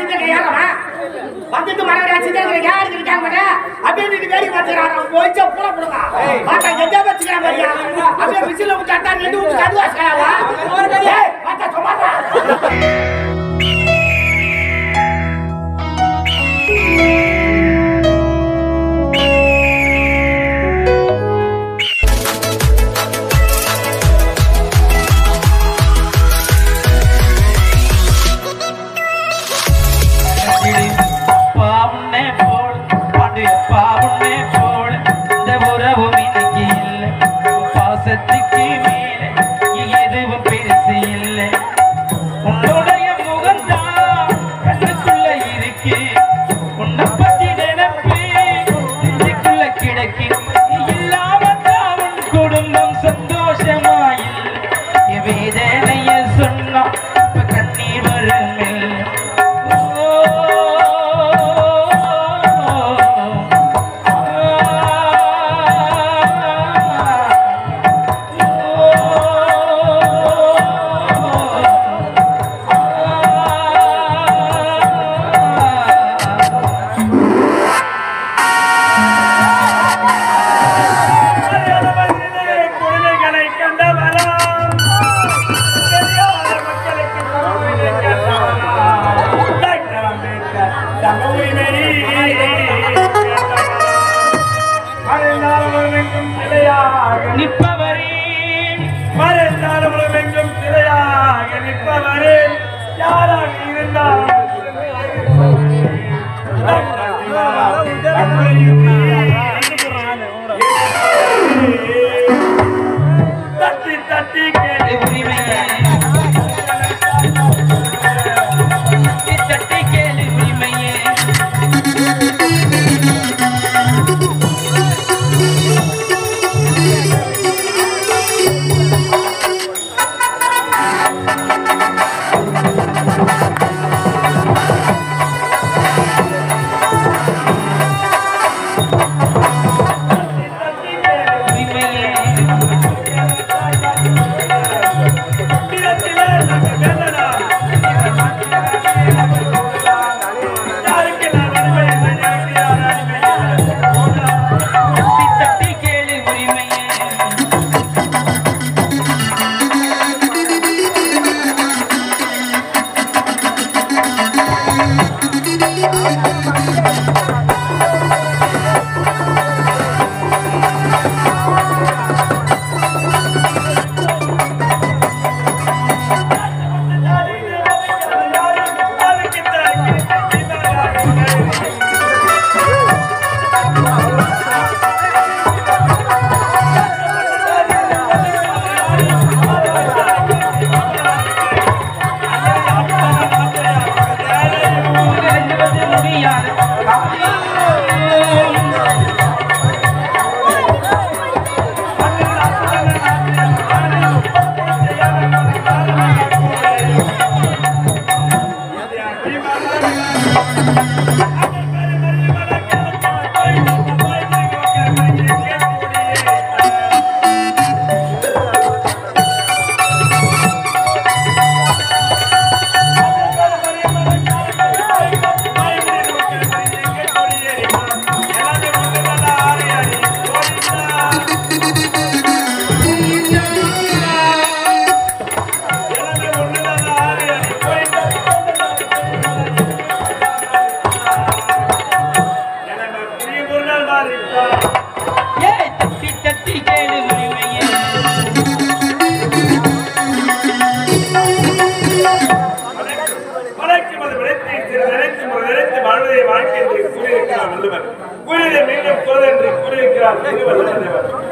சின்ன யாரமா வந்துட்டு மரவடா சின்ன யாருக்கு இருக்காங்க அப்படியே வேடி பார்த்துறாங்க போயிச்சா பூரா போடுங்க பாத்தா எங்க வச்சுக்கிறாங்க பாரியா அப்படியே விசில விட்டு அட்டா ரெண்டு விட்டு கதுவா ஸ்கலாவா ஏய் பாத்தா சும்மாடா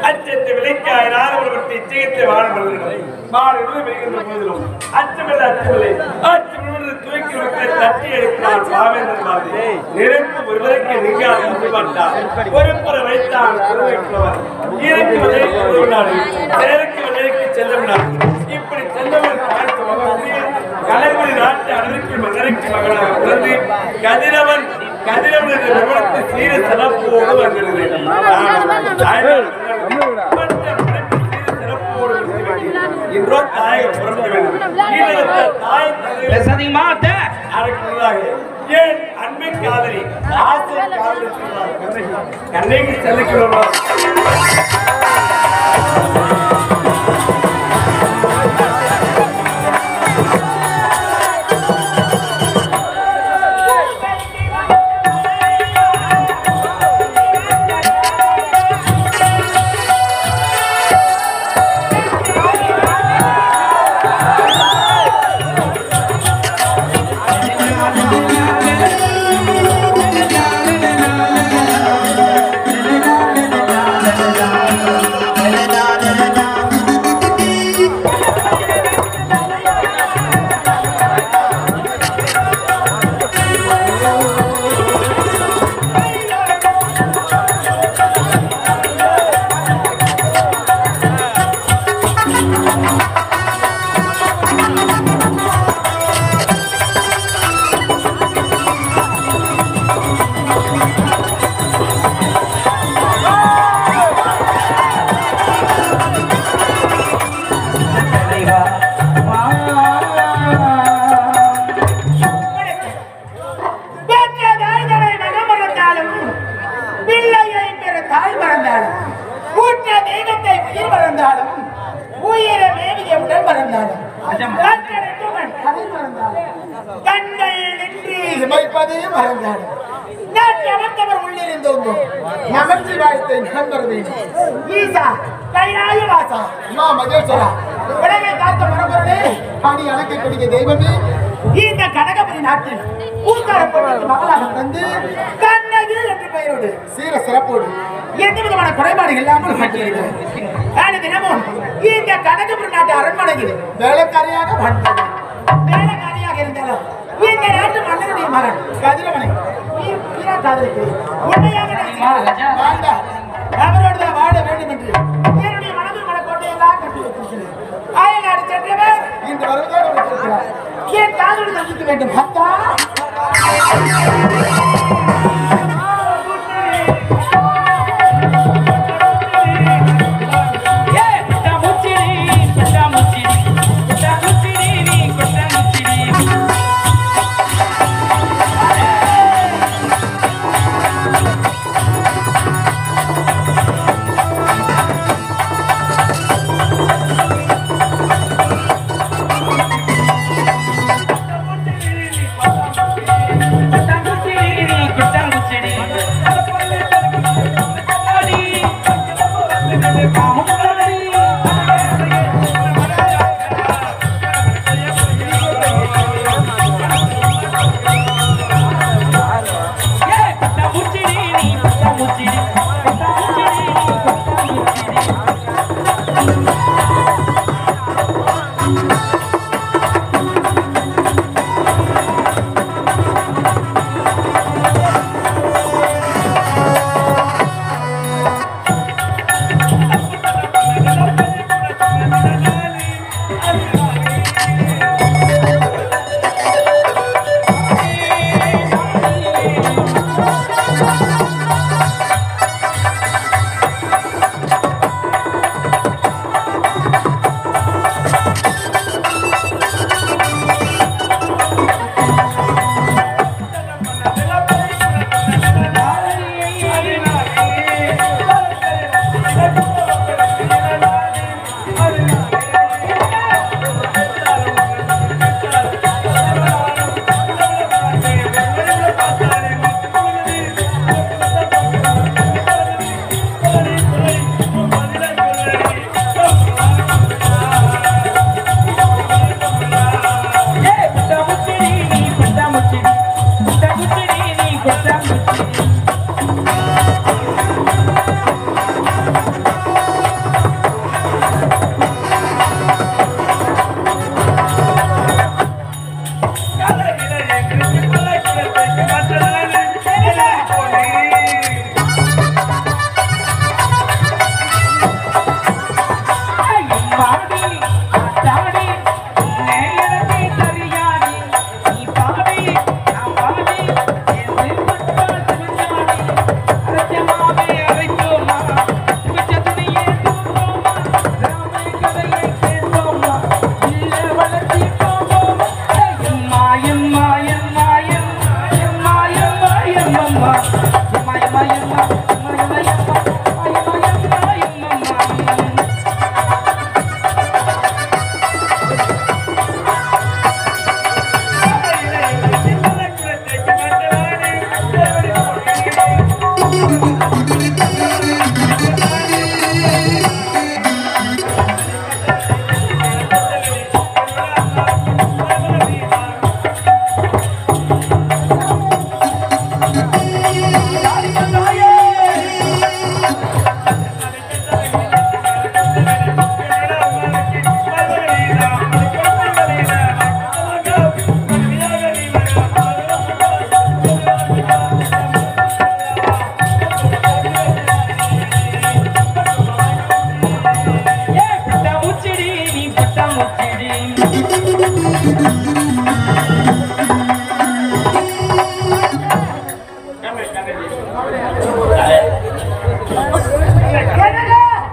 அச்சத்தை விலைக்காய் நாகவரத்தை ஜெயித்து வாழ்வர்கள் மாறுவது மிகுந்த போதிலும் அச்சமில்லை அச்சமில்லை அச்சமில்லை தூக்கி மக்களை தட்டி எடுக்கிறான் பாவேந்தர் மாதிரி நெருப்பு ஒருவருக்கு நீங்காது மாட்டார் ஒரு புற வைத்தான் குருவைக்குள்ளவர் இறக்கி வதைக்கு உதவினார் சேருக்கு வதைக்கு செல்லவினார் இப்படி செல்லவர் பார்த்து கலைமொழி நாட்டு அனைவருக்கு மகனுக்கு மகனாக பிறந்து கதிரவன் விவரத்தை சீர சிறப்போடு வருகிறது இன்றோ தாயை பிறக்க வேண்டும் தாய் ஏன் அன்பை காதலி ஆசை காதலி கண்ணைக்கு செல்லுகிறோமா தெய்வமே இந்த கனகபுரி நாட்டில் பூக்காரப்பட்டு மகளாக தந்து கண்ணகி என்ற பெயரோடு சீர சிறப்போடு எந்த விதமான குறைபாடுகள் இல்லாமல் கட்டியிருக்கிறது. தினமும் இந்த கனகபுரி நாட்டு அரண்மனையில் வேலைக்காரியாக வாழ்ந்தார். வேலைக்காரியாக இருந்தாலும் இந்த நாட்டு மன்னனுடைய மகன் கதிரவனை காதலித்து உண்மையாக அவரோடு தான் வாழ வேண்டும் என்று என்னுடைய மனதில் மனக்கோட்டையெல்லாம் கட்டி வைத்திருக்கிறேன். அயல்நாடு சென்றவர் இன்று வருவதாக வைத்திருக்கிறார். என் காதோடு சந்திக்க வேண்டும் அத்தா.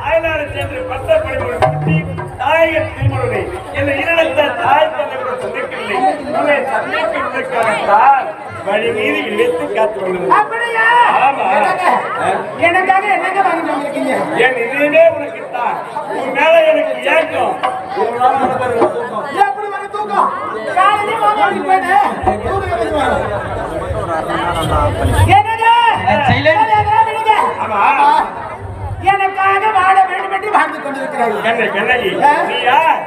அயலாறு சென்று பட்டப்படி முடித்து தாயகத் திருமணனை என்ற இரண்டத்த தாய் தந்தையுடன் சந்திக்கவில்லை. உன்னை சந்திப்பதற்காகத்தான் வழி மீது இழுத்து காத்துக் கொள்ளுங்கள். அப்படியா? ஆமா. எனக்காக என்னங்க வாங்கிட்டு வந்திருக்கீங்க? என் இதயமே உனக்கு தான். உன் மேல எனக்கு ஏக்கம். எப்படி வர தூக்கம்? காலையிலே வாங்கி போயிட்டேன். தூக்கம் எப்படி வரும்? என்னங்க? ஆமா. எனக்காக வாழ வேண்டும் என்று வாழ்ந்து கொண்டிருக்கிறார்கள். கண்ணகி, நீ யார்?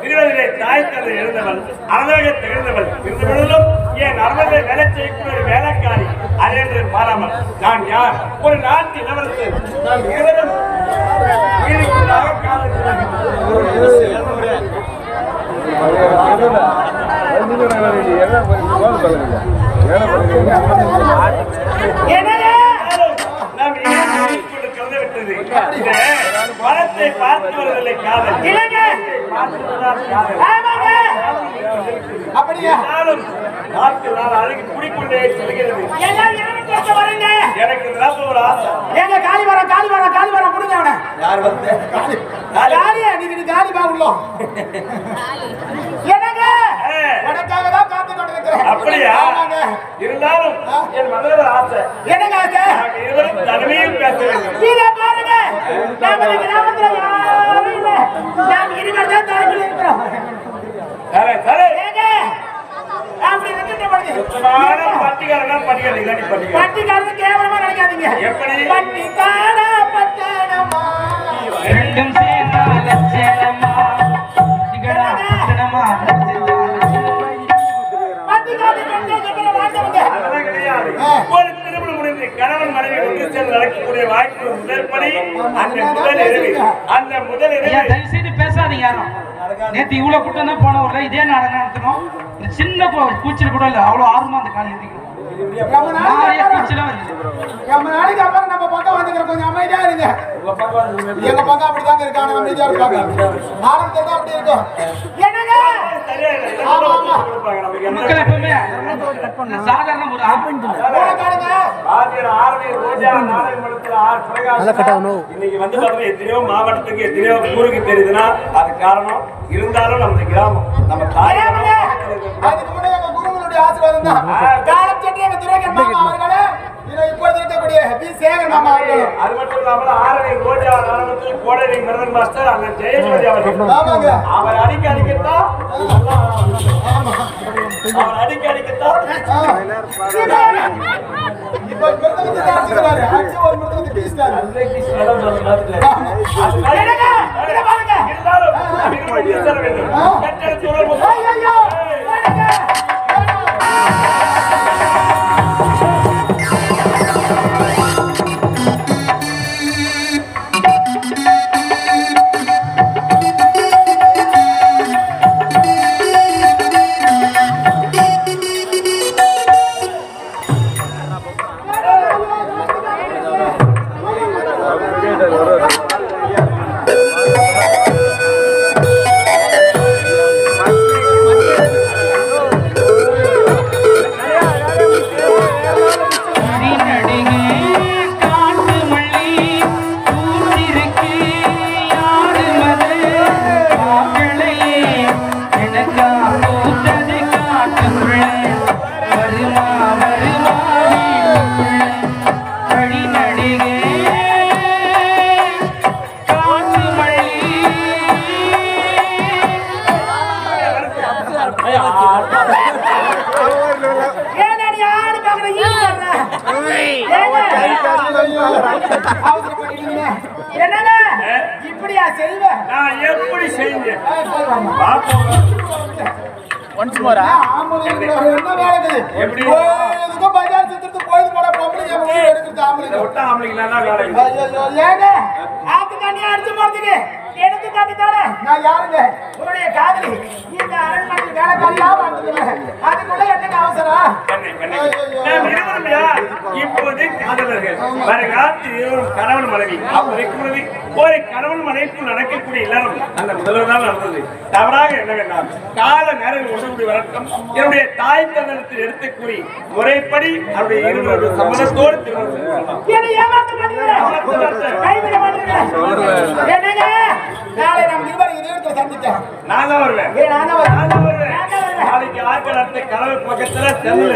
திருவதிலே தாய் தந்தை எழுந்தவள், அழகாக திகழ்ந்தவள். இருந்தவளும் என் அறுபதை வேலை செய்யக்கூடிய ஒரு வேலைக்காரி அதென்று மாறாமல் நான் யார்? ஒரு நாட்டு இளவரசர். நான் இருவரும் உயிருக்குள்ளாக நாம் கலந்துவிட்டது. பணத்தை பார்த்து வருவதில்லை காதல். அப்படியா? நாட்கு நாள் அழகு குடிக்கொண்டே செல்கிறது. எனக்கு ஒரு ஆசை. ஏங்க காலி வர முடிஞ்ச அவன யார் வந்து காலியா? நீங்க காலி பா உள்ளோம். என்னங்க உனக்காக தான் காத்து கொண்டிருக்கிறேன். அப்படியா? இருந்தாலும் என் மனதில் ஆசை. என்னங்க ஆசை? இருவரும் தனிமையில் பேச வேண்டும். நீங்க பாருங்க, நம்ம கிராமத்துல யாரும் இல்ல. நாம் இருவர் தான் தனிமையில் இருக்கிறோம். சரி சரி. ஏங்க அப்படி விட்டுட்டு போடுங்க. சுத்தமான பட்டிக்காரனா பட்டிக்காரன் இல்லாட்டி பட்டிக்காரன். பட்டிக்காரன் கேவலமா நினைக்காதீங்க. எப்படி? பட்டிக்காரா பட்டணமா ரெண்டும் சேர்ந்தா லட்சணமா திகடா பட்டணமா பட்டிக்காரன் கண்டே வாழ்ந்தவங்க. அதெல்லாம் கிடையாது. ஒரு திருமணம் முடிந்து கணவன் மனைவி ஒன்று சேர்ந்து நடக்கக்கூடிய வாய்ப்பு முதற்படி அந்த முதல் இரவு தயவு செய்து பேசாதீங்க யாரும். நேற்று இவ்வளவு கூட்டம் தான் போன ஊர்ல இதே நாடகம் நடத்தணும். இந்த சின்ன கூச்சல் கூட இல்ல, அவ்வளவு ஆர்வமா அந்த காலம் எழுதிக்கணும். நிறைய கூச்சலாம் வருது. ரொம்ப நாளைக்கு அப்புறம் நம்ம பக்கம் வந்துக்கிற கொஞ்சம் அமைதியா இருங்க. எங்க பக்கம் அப்படிதாங்க இருக்காங்க, அமைதியா இருப்பாங்க. ஆரம்பத்துல தான் அப்படி இருக்கும். என்னங்க மக்கள் எப்பவுமே சாதாரண ஒரு இன்னைக்கு வந்து பாத்தீங்கன்னா எத்தனையோ மாவட்டத்துக்கு எத்தனையோ ஊருக்கு தெரியுதுன்னா அது காரணம். இருந்தாலும் நம்ம கிராமம் நம்ம தாய் அதுக்கு முன்னாடி எங்க குருங்களுடைய ஆசீர்வாதம் தான். காலம் சென்று எங்க துரைக்கன் மாமா அவர்களே, இப்பொழுது இருக்கக்கூடிய பி சேகர் மாமா அவர்களே, அது மட்டும் இல்லாமல் ஆரவி ரோஜா நாடகத்தில் கோடரி மிருதன் மாஸ்டர் அண்ணன் ஜெயஸ்வதி அவர்கள் அவர் அடிக்க அடிக்கத்தான் அவர் அடிக்க அடிக்கத்தான் இப்ப மிருதகத்தை ஆசிக்கிறாரு. அச்சு ஒரு மிருதகத்தை பீஸ்டாரு. ஐயோ இப்படியா செய்வ? நான் எப்படி செஞ்சேன் என்ன வேலை? எப்படி பஜார் சுத்திட்டு போயிட்டு போட பொம்பளை விட்டா ஆம்பளைக்கு நல்லா வேலை ஏங்க ஆத்து தண்ணி அடிச்சு போறதுக்கு எடுத்து தண்ணி தானே நான் யாருங்க உன்னுடைய காதலி இந்த அரண்மனையில் வேலைக்காரியா வந்துருக்கேன் அதுக்குள்ள என்னங்க அவசரம் இப்போது காதலர்கள் வருகாலத்தில் இருவரும் கணவன் மனைவி அப்படி ஒரு கணவன் மனைவிக்குள் நடக்கக்கூடிய எல்லாரும் அந்த முதல்வர் தான் நடந்தது தவறாக என்னவென்றால் கால நேரம் உடனுடைய வழக்கம் என்னுடைய தாய் தந்தனத்தில் எடுத்து கூறி முறைப்படி அவருடைய இருவருடைய சம்மதத்தோடு திருமணம் நாளை நம்ம இருவரும் இதயத்தை சந்திச்சேன் நான் தான் வருவேன் நாளைக்கு ஆட்கள் அடுத்த கலவை பக்கத்துல செல்ல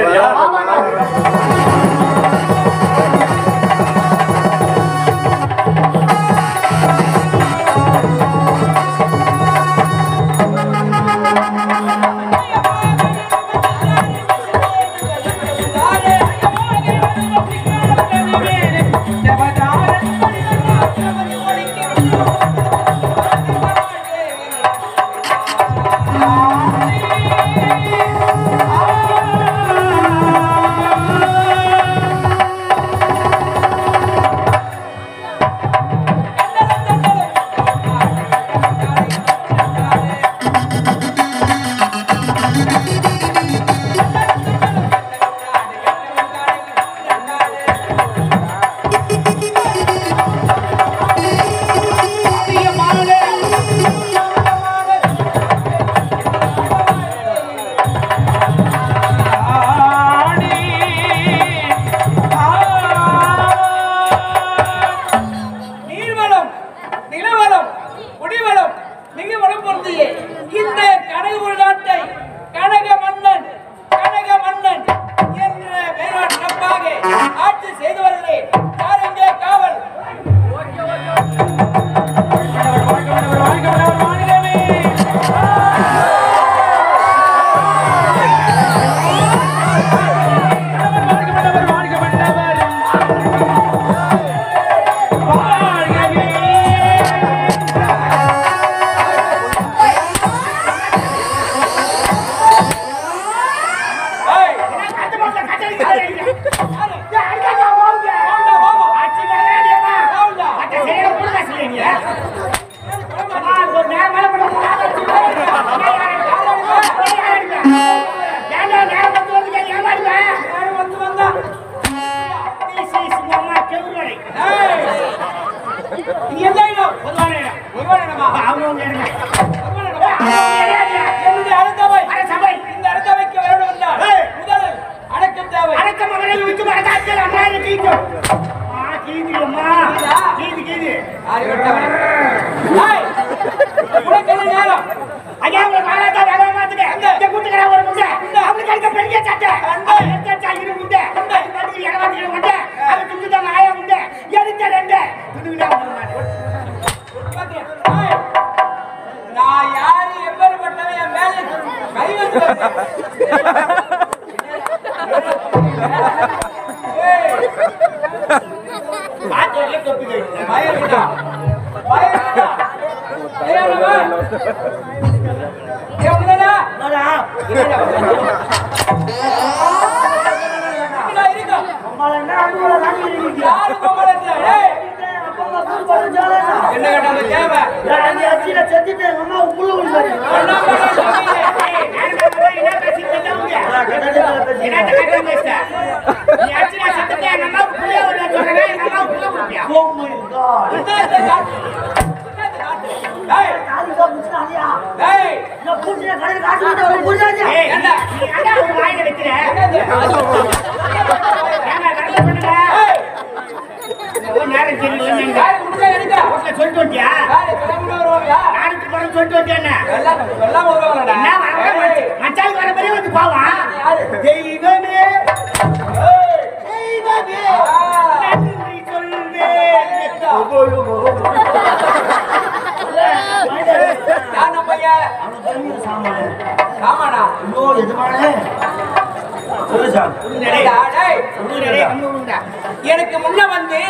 எனக்கு முன்ன வந்து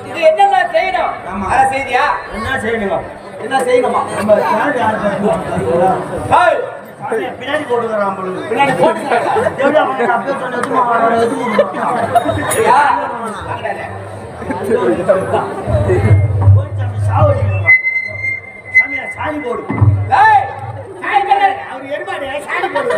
இது என்னென்ன செய்யணும் செய்தியா என்ன செய்யணுமா பின்னாடி போட்டுக்கிறான் பொழுது பின்னாடி போட்டு எப்படி அவன் அப்படியே சொன்ன சாணி போடு அவர் எருமாடு சாணி போடு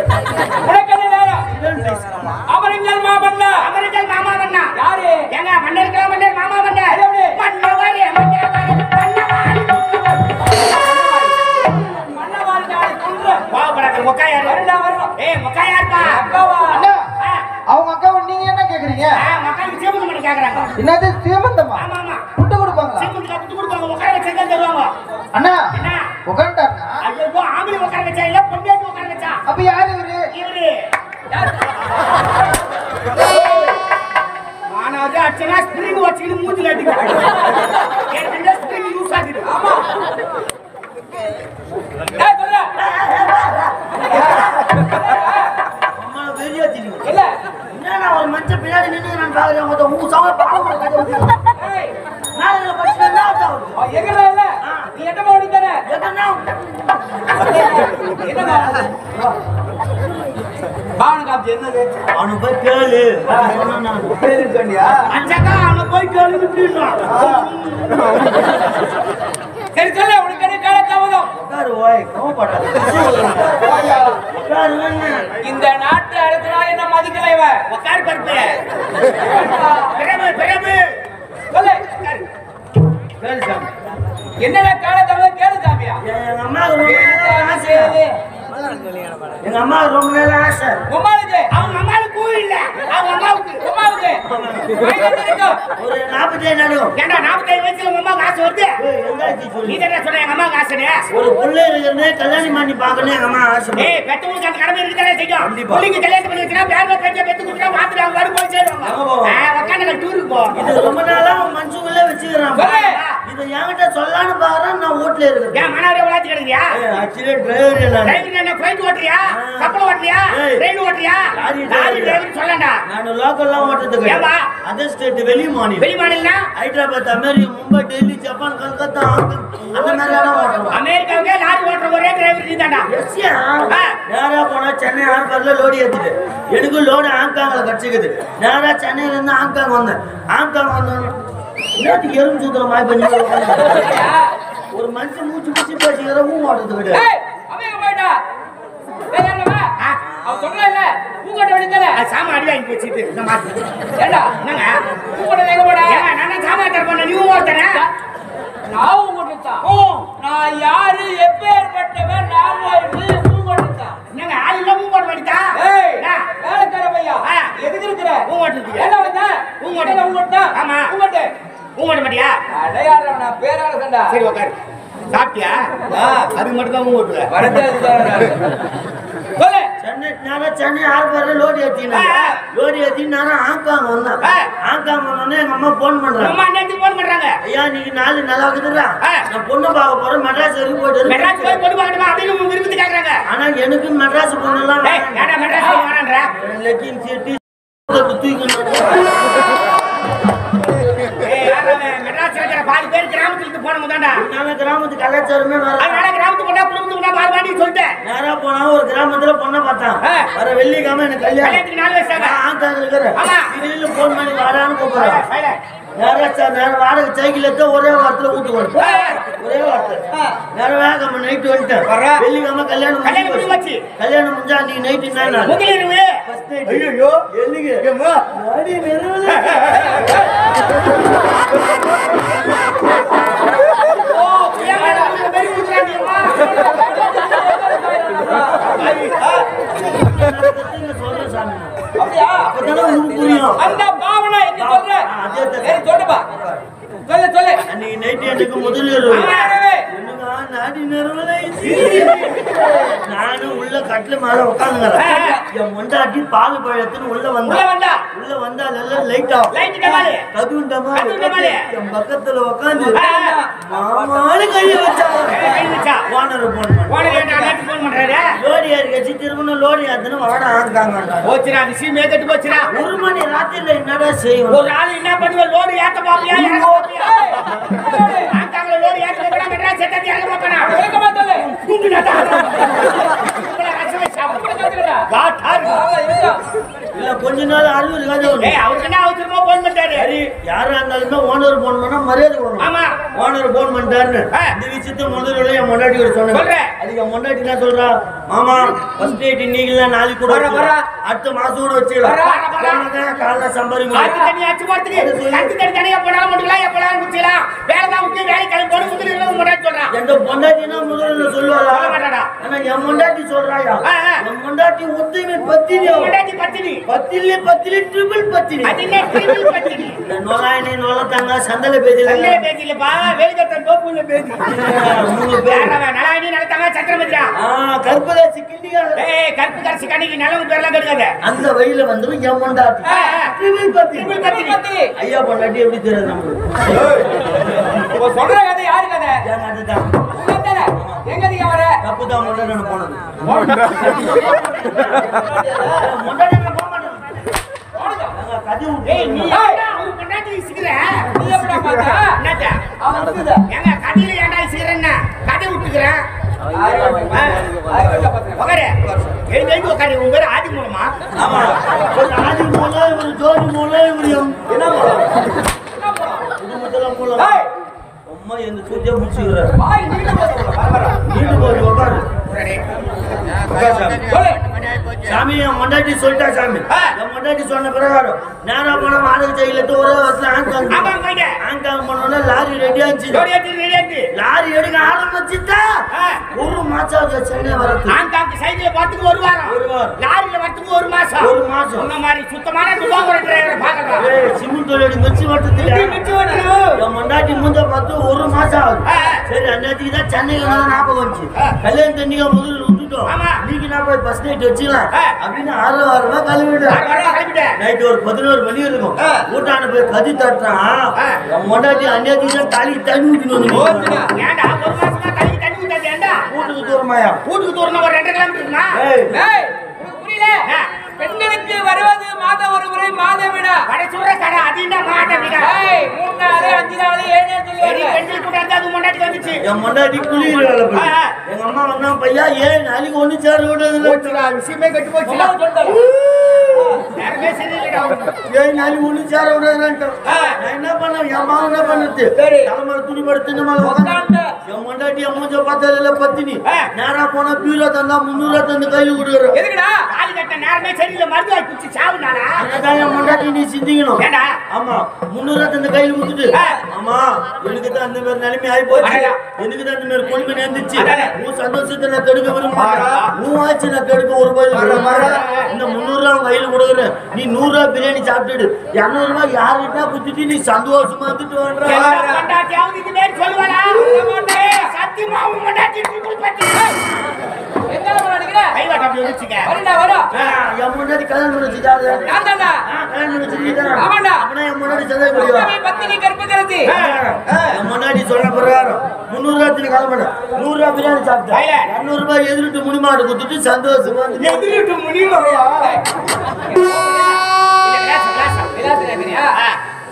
அமரங்கள் மாமன்னா யாரு எங்க மன்னர் மாமா மன்னர் மன்னவாரி அவங்க அக்காவை நீங்க என்ன கேக்குறீங்க? என்னது சீமந்தமா? புட்டு கொடுப்பாங்க. அண்ணா உட்காந்துட்டாருண்ணா. அப்ப யாரு இவரு? அச்சனா ஸ்பிரிங் வச்சுக்கிட்டு மூஞ்சில அடிக்க ஸ்பிரிங் யூஸ் ஆகிடு ஆமா ஒரு மஞ்ச பின்னாடி நின்று நான் பாக்குறேன் உங்க சவ பாக்க சரி சொல்ல உனக்கு இந்த நாட்டு அரசனா என்ன மதிக்கல இவ உட்கார் பருப்பு என்னடா காலத்தவள கேளு சாமியா எங்க அம்மா ரொம்ப நேரம் ஆசை உமாளுக்கு அவங்க அம்மாவுக்கு இல்ல அவங்க அம்மாவுக்கு ஒரு 47 நாளும் ஏண்டா 47 வயசுல உங்க அம்மாவுக்கு ஆசை வருது நீ என்ன சொன்ன எங்க அம்மாவுக்கு ஆசைனே ஒரு புள்ள இருக்குன்னு கல்யாணம் பண்ணி பார்க்கணும் எங்க அம்மா ஆசை ஏய் பெத்தவங்களுக்கு அந்த கடமை இருக்குதானே செய்யும் புள்ளிக்கு கல்யாணம் பண்ணி வச்சா பேர்ல பெற்ற பெத்து குடுத்தா மாத்திர அவங்க வர போய் சேருவாங்க உட்காந்து டூருக்கு போ இது ரொம்ப நாளா மனசுக்குள்ளே வச்சுக்கிறான் இது என்கிட்ட சொல்லலாம்னு பாக்குறேன் நான் வீட்ல இருக்கேன் ஏன் மனவரே உலாத்தி கிடக்குறியா ஆக்சுவலி டிரைவர் இல்ல டிரைவர் என்ன ஃளைட் ஓட்டுறியா கப்பல் ஓட்டுறியா ட்ரெயின் ஓட்டுறியா லாரி டிரைவர் சொல்லடா நான் லோக்கல்ல ஓட்டுறதுக்கு ஏவா அதர் ஸ்டேட் வெளி மாநிலம்னா ஹைதராபாத் அமெரிக்கா மும்பை டெல்லி ஜப்பான் கல்கத்தா அந்த மாதிரி இடம் ஓட்டுறோம் அமெரிக்காவுக்கே லாரி ஓட்டுற ஒரே டிரைவர் நீதாடா எஸ்யா நேரா போனா சென்னை ஹார்பர்ல லோடு ஏத்திட்டு எனக்கு லோடு ஆங்காங்ல கட்சிக்குது நேரா சென்னையில இருந்து ஆங்காங் வந்தேன் ஆங்காங் வந்தோம் இன்னைக்கு எறும்பு சுத்துற மாதிரி பண்ணி ஒரு மனுஷன் மூச்சு மூச்சு பேசிக்கிற மூ ஓடுறது கிடையாது அவங்க போயிட்டா அவன் சொன்னல பூங்கோட்டை வெடித்தல சாமா அடி வாங்கி வச்சிட்டு இந்த மாதிரி ஏண்டா என்னங்க பூங்கோட்டை எங்க போடா நான் சாமா தர பண்ண நீ ஓடுறேன் நான் பூங்கோட்டை நான் யாரு எப்பேற்பட்டவன் நான் பூங்கோட்டை என்னங்க ஆளுல பூங்கோட்டை வெடித்தா ஏய் வேலைக்கார பையா எதுக்கு இருக்கிற பூங்கோட்டை என்ன வந்தா பூங்கோட்டை ஆமா பூங்கோட்டை மாட்டியா அடையாள நான் பேரால சண்டா சரி உட்காரு சாப்பிட்டியா அது மட்டும் தான் ஓட்டுற சொல்லு சென்னை ஹார்பர்ல லோடு ஏத்தி நானும் ஆங்காங் வந்தேன் ஆங்காங் வந்தோடனே எங்க அம்மா போன் பண்றாங்க ஐயா நீங்க நாலு நல்லா இருக்குதுடா நான் பொண்ணு பார்க்க போறேன் மெட்ராஸ் வரைக்கும் போயிட்டு மெட்ராஸ் போய் பொண்ணு பார்க்கணுமா அப்படின்னு விரும்பி கேக்குறாங்க ஆனா எனக்கு மெட்ராஸ் பொண்ணு எல்லாம் மெட்ராஸ் வேணான்றா லெக்கிங் சிட்டி பாதி பேர் கிராமத்துக்கு போனமுதான்டா நாங்க கிராமத்துக்கு கலாச்சாரமே வேற அதனால கிராமத்துக்கு போனா குடும்பத்துக்கு நான் பால் வாங்கி சொல்லிட்டேன் நேரா போனா ஒரு கிராமத்துல பொண்ணை பார்த்தான் வர வெள்ளிக்கிழமை எனக்கு கல்யாணத்துக்கு 4 வயசு ஆங்காங்க இருக்கிற திடீர்னு போன் பண்ணி வாடான்னு கூப்பிடுறாங்க நேரம் வாடகை சைக்கிள் எடுத்து ஒரே வாரத்துல வீட்டுக்கு வந்து ஒரே வாரத்துல நேரம் வேகமா நைட்டு வந்துட்டேன் வெள்ளிக்கிழமை கல்யாணம் வச்சு கல்யாணம் முடிஞ்சா நீ நைட்டு என்ன முதலிரவு ஐயோ என்னங்க நாடி நெருவல அந்த பாவனை எங்க சொல்ற சரி சொல்லுப்பா சொல்லு அன்னைக்கு நைட் எனக்கு முதலிரவு நாடி நெருவல நானும் உள்ள கட்டில மேல உட்காந்துங்கிறேன் என் மொண்டாட்டி பால் பழத்துன்னு உள்ள வந்தா எல்லாம் லைட் ஆகும் கதுண்டமா என் பக்கத்துல உட்காந்து மாமானு கைய வச்சா ஓனர் போன் பண்றாரு லோடி ஏறி கட்சி திரும்பணும் லோடி ஏத்துன்னு வாட ஆங்காங்க போச்சுரா விஷயம் ஏத்துட்டு போச்சுரா 1 மணி ராத்திரில என்னடா செய்வோம் ஒரு ஆள் என்ன பண்ணுவ லோடி ஏத்த பாப்பியா ஆங்காங்க லோடி ஏத்த போறா மெட்ராஸ் செட்டதி இறங்க போறா கேட்க மாட்டல கூப்பிடாதா ஒரிஜினல் அறிவு கதை ஒண்ணு. அவருக்கு என்ன அவசரமா போன் பண்ணிட்டாரு. சரி, யாரா இருந்தாலுமே ஓனர் போன் பண்ணா மரியாதை கொடுக்கணும். ஆமா, ஓனர் போன் பண்ணிட்டாருன்னு இந்த விஷயத்த முதல்ல என் முன்னாடி சொன்னேன். அதுக்கு என் முன்னாடி என்ன சொல்றா, மாமா ஃபர்ஸ்ட் டேட் இன்னைக்கு இல்ல நாளைக்கு கூட அடுத்த மாசம் கூட வச்சுக்கலாம். காலைல சம்பாரி தண்ணி அச்சு போறதுக்கு தனியா போனாலும் முடியலாம், எப்பலாம் முடிச்சலாம். வேலை தான் முக்கியம், வேலை கிளம்பி போன முதல்ல முன்னாடி சொல்றான். எந்த பொண்டாட்டினா முதல்ல சொல்லுவாளா? ஆனா என் முன்னாடி சொல்றாயா, என் முன்னாடி ஒத்துமை பத்தினி. முன்னாடி பத்தினி பத்திலி ட்ரிபிள் பத்தினி. அது என்ன ட்ரிபிள் பத்தினி? நோலாயினி நோலத்தாங்க சந்தல பேஜில பா வேலிகட்ட தோப்புல பேசி நலாயினி நடத்தாங்க சக்கரவர்த்தியா கருப்பதாசி கிண்டியா. கருப்பு கரசி கண்ணிக்கு நல்லவங்க பேர்லாம் கிடைக்காது. அந்த வழியில வந்து என் முண்டாட்டி ட்ரிபிள் பத்தினி. ஐயா பொண்டாட்டி எப்படி தெரியாது நமக்கு? சொல்ற கதை யாரு கதை? என் அதுதான் எங்க நீங்க வர தப்புதான் முன்னாடி போனது. முன்னாடி போக மாட்டேன். கதை நீ அவரு பொண்டாட்டி சிக்கிற நீ எப்படா பார்த்தா என்னடா அவன் இருக்குதா எங்க கதையில ஏன்டா சிக்கிறேன்னா கதை விட்டுக்கிறேன். உட்காரு எழுந்து உட்காரு. உங்க பேர் ஆதி மூலமா? ஆமா, ஒரு ஆதி மூலம், ஒரு ஜோதி மூலம், ஒரு என்ன மூலம்? குடும்பத்துல மூலம். அம்மா எந்த சூத்தியா முடிச்சுக்கிறார். வீட்டு போய் உட்காரு. சாமி என் முன்னாடி சொல்லிட்டா சாமி. என் முன்னாடி சொன்ன பிரகாரம் நேரா போன வாடகை செய்யல ஒரே வருஷம் ஆங்காங் பண்ணோன்னா லாரி ரெடி ஆச்சு. லாரி எடுக்க ஆரம்பிச்சுட்டா ஒரு மாசம் சென்னை வரது. ஆங்காங் சைடுல வரத்துக்கு ஒரு வாரம், லாரியில வரத்துக்கு ஒரு மாசம். இந்த மாதிரி சுத்தமான துபாங்கற டிரைவரை பார்க்கலாம். சிமெண்ட் ரோடு மிச்சி வரது. என் முன்னாடி முந்த பார்த்து ஒரு மாசம் ஆகுது. சரி, அன்னைக்கு தான் சென்னைக்கு ஞாபகம் வந்துச்சு. கல்யாணம் தண்ணிக்கா முதல்ல விட்டுட்டோம். இன்னைக்கு நான் போய் பஸ் நைட் வச்சுக்கலாம் அப்படின்னு 6 வாரமா கிளம்பிட்டேன். நைட்டு ஒரு 11 மணி இருக்கும். கூட்டான போய் கதி தட்டுறான். என் முன்னாடி அன்னைக்கு தான் தலைக்கு தண்ணி ஊற்றினு. ஏன்டா ஒரு மாசமா தலைக்கு தண்ணி ஊத்தாது? ஏன்டா வீட்டுக்கு தூரமாயா? வீட்டுக்கு தூரமா ஒரு 2 கிலோமீட்டர் இருக்குமா? புரியல. பெண்களுக்கு வருவது மாதம் ஒரு முறை மாத விடா. வட சொல்ற கடை அது என்ன மாத விடா? 3 நாள் 5 நாள் 7 நாள் சொல்லி பெண்களுக்கு கூட அது முன்னாடி வந்துச்சு. என் முன்னாடி குளிர் வேலை போய் எங்க அம்மா வந்தா பையா 7 நாளைக்கு ஒண்ணு சேர விடுறதுல விஷயமே கட்டு போச்சு. யாருமே சரியில்லைடா. 7 நாளைக்கு ஒண்ணு சேர விடுறதுன்னு நான் என்ன பண்ண? என் அம்மா என்ன பண்ணுது? தலைமலை துணி படுத்து இந்த மாதிரி உட்காந்து என் முன்னாடி என் மூஞ்ச பார்த்ததுல பத்தினி நேரா போனா பீரோ தந்தா 300 தந்து கையில கொடுக்குறோம். எதுக்குடா காலி கட்ட நேரமே சரியில்லை, மருந்துவாய் குச்சி சாவுனாடா. அதான் என் முன்னாடி நீ சிந்திக்கணும். ஏண்டா? ஆமா, 300 தந்து கையில கொடுத்துட்டு ஆமா எனக்கு தான் அந்த மாதிரி நிலைமை ஆகி போச்சு. எனக்கு தான் அந்த மாதிரி கொடுமை நேர்ந்துச்சு. உன் சந்தோஷத்தை நான் கெடுக்க விரும்ப மாட்டேன். உன் ஆச்சு நான் கெடுக்க ஒரு போய் இந்த 300 ரூபா கையில கொடுக்குறேன். நீ 100 ரூபா பிரியாணி சாப்பிட்டுடு, 200 ரூபாய் யாருக்கிட்டா குத்துட்டு நீ சந்தோஷமா வந்துட்டு வர்ற. சத்தியமா உன் முன்னாடி பத்தி என் முன்னாடி கல்யாணம் பண்ணி வச்சுட்டாரு. கல்யாணம் பண்ணி வச்சுட்டீங்க. அப்படின்னா என் முன்னாடி சந்தேகம் முடியும். என் முன்னாடி சொன்ன பிரகாரம் 300 ரூபாய் கிளம்புன 100 ரூபாய் பிரியாணி சாப்பிட்டேன். 200 ரூபாய் எதிர்ட்டு முனிமாடு கொடுத்துட்டு சந்தோஷமா எதிர்ட்டு முனிமாவையா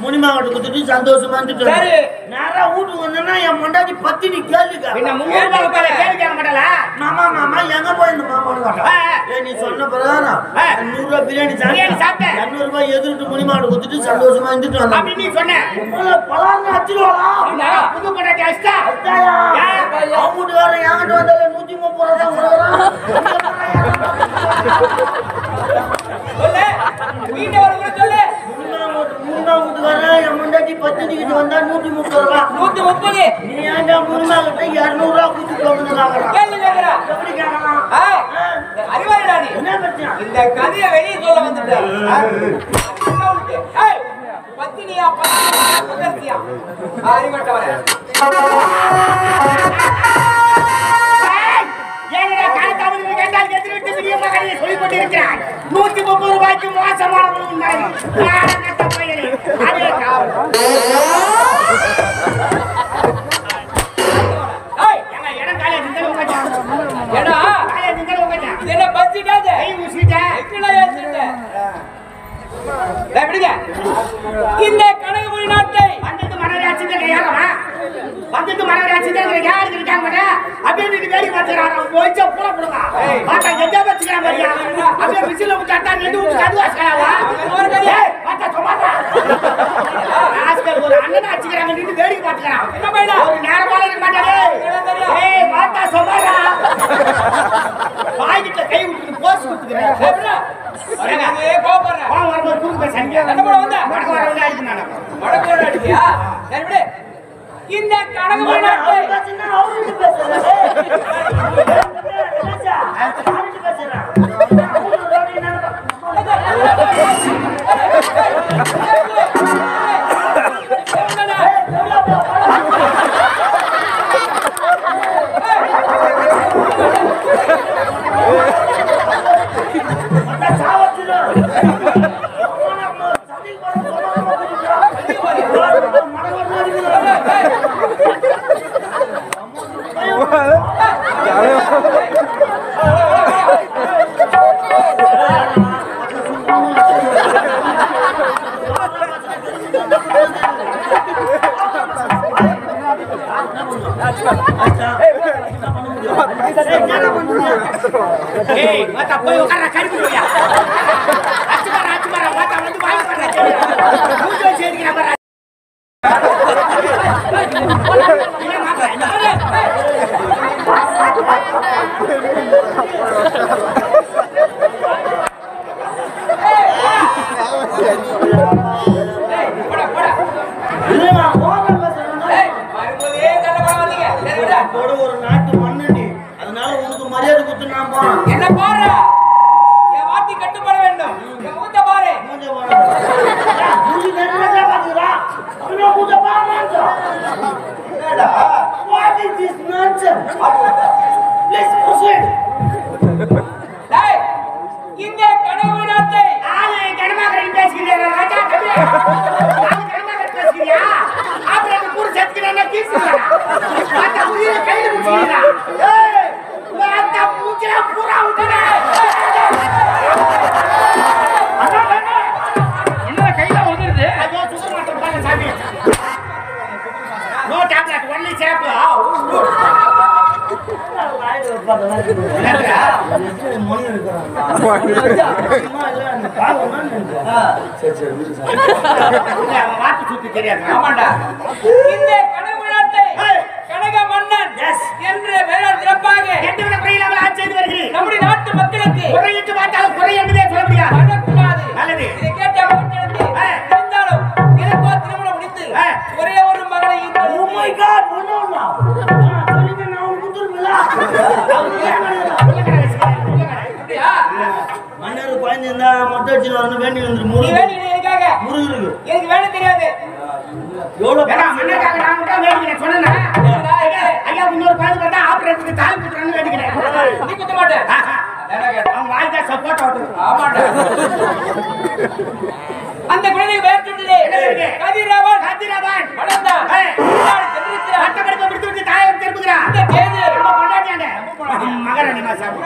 முனிமாவட்ட கொடுத்துட்டு சந்தோஷமா இருந்துட்டு நேரா வீட்டுக்கு வந்தேன்னா என் முன்னாடி பத்தினி கேள்விக்கா மாமா மாமா எங்க போயிருந்த மாமா நீ சொன்ன பிரகாரம் 100 ரூபாய் பிரியாணி சாப்பிட்டேன். 200 ரூபாய் எதிர்ட்டு முனிமாடு கொடுத்துட்டு சந்தோஷமா இருந்துட்டு வந்தேன். நீ சொன்ன பலான்னு அச்சுருவாளா புது கொண்டாட்டி அஷ்டா அவங்க வேற என்கிட்ட வந்தால 130 ரூபா மூணாம் வீட்டுக்காரன் என் முன்னாடி பத்தினிக்கிட்டு வந்தா 130 ரூபா. 130 நீ ஏன்டா முருமா கிட்ட 200 ரூபா கொடுத்து எப்படி கேட்கலாம்? அறிவாளிடா நீ. என்ன பிரச்சனை? இந்த கதையை வெளியே சொல்ல வந்துட்டேன். பத்தினியா பத்தினியா அறிவட்டவரே சொல்லிக் கொண்டிருக்கிறார். 130 ரூபாய்க்கு மோசமானவர்கள் இந்த கனகபுரி நாட்டை வந்துட்டு மனராட்சி யாரு இருக்காங்க அப்படியே வேடி வச்சுக்கிறான் அவன் போயிச்சா பூரா போடுங்க பாத்தா எங்க வச்சுக்கிறான் பாரியா அப்படியே விசில விட்டு அட்டா ரெண்டு விட்டு கது வாசலாவா ஏய் பாத்தா சும்மாடா ஆஸ்கர் ஒரு அண்ணன் வச்சுக்கிறாங்க நின்னு வேடிக்கை பாத்துக்கறான் என்ன பையனா ஒரு நேரமால இருக்க மாட்டானே ஏய் பாத்தா சும்மாடா பாய்கிட்ட கை விட்டு போஸ் குத்துக்கறேன் ஏய் கோபறற வா வரமா தூக்கு பேசங்க என்ன போட வந்த வடக்கு வரவங்க ஆயிட்டு நான் வடக்கு வர அடியா சரி விடு இந்த கனகமணி நாட்டை சின்ன அவரு பேசுறாரு அவரு பேசுறாரு ஏய் மாத்தா போய் உட்கார்ற கடிக்குறியா அச்சு மாற மாத்தா வந்து வாய் பண்ற மூஞ்சே சேரிங்க பாரு என்ன மாத்தா ஏய் போடா இல்லமா போங்க பேசுறேன் ஏய் வரும்போதே கண்ண பா வந்தீங்க சரி விடு போடு ஒரு நாட்டு மண்ணடி அதனால உனக்கு மரியாதை கொடுத்து நான் போறேன் என்ன பாரு என் வார்த்தை கட்டுப்பட வேண்டும் என் மூஞ்ச பாரு மூஞ்ச நேரா பாத்துறா அவனோ மூஞ்ச பாருங்க என்னடா what is this nonsense let's proceed டேய் இந்த கனவுனாத்தை ஆளே கனமாகறி பேசிக்கிறேன் ராஜா கபி நான் கனமாகறி பேசிக்கிறியா ஆப்ரே பூர செத்துக்கிறேன்னா கீசுறா மாத்தா உயிர கையில முச்சிரா ஏய் மாத்தா மூஞ்சில பூரா உடனே என்ன கையில வந்துருது ஐயோ சுத்தம் மாட்டேன் பாருங்க சாமி நோ டேப்லெட் ஒன்லி சேப்பு வாக்கு சுத்தி தெரியாது ஆமாண்டா இந்த கனவுநாட்டை கனக மன்னன் என்று வேளாண் சிறப்பாக எட்டுவிட குறையில்லாமல் ஆட்சி செய்து வருகிறேன் நம்முடைய நாட்டு மக்களுக்கு குறையிட்டு பார்த்தாலும் குறை என்பதே சொல்ல முடியாது வரக்கூடாது நல்லது இதை கேட்டு அமைச்சருக்கு இருந்தாலும் எனக்கோ திருமணம் முடித்து ஒரே ஒரு மகனை ஓ மை காட் ஒண்ணா சொல்லுங்க நான் குடுத்துறேன்ல மன்னர் பாய்ந்தா மொட்டை வச்சு வரணும் வேண்டி வந்து முருகன் வேண்டி எனக்காக முருகருக்கு எனக்கு வேணும் தெரியாது எவ்வளவு வேணா மன்னருக்காக நான் மட்டும் வேண்டிக்கிறேன் சொன்னேனா ஐயா இன்னொரு பாய்ந்து பார்த்தா ஆபரேஷனுக்கு தாலி குத்துறேன்னு வேண்டிக்கிறேன் நீ குத்த மாட்டே அவன் வாய்தா சப்போர்ட் ஆகுது ஆமாடா அந்த குழந்தையை வேற்றுண்டே கதிரவன் வளர்ந்தான் பட்டப்படிப்பை முடித்து விட்டு தாயகம் திரும்புகிறான் இந்த கேது ரொம்ப கொண்டாடியாங்க மகர நிமாசம்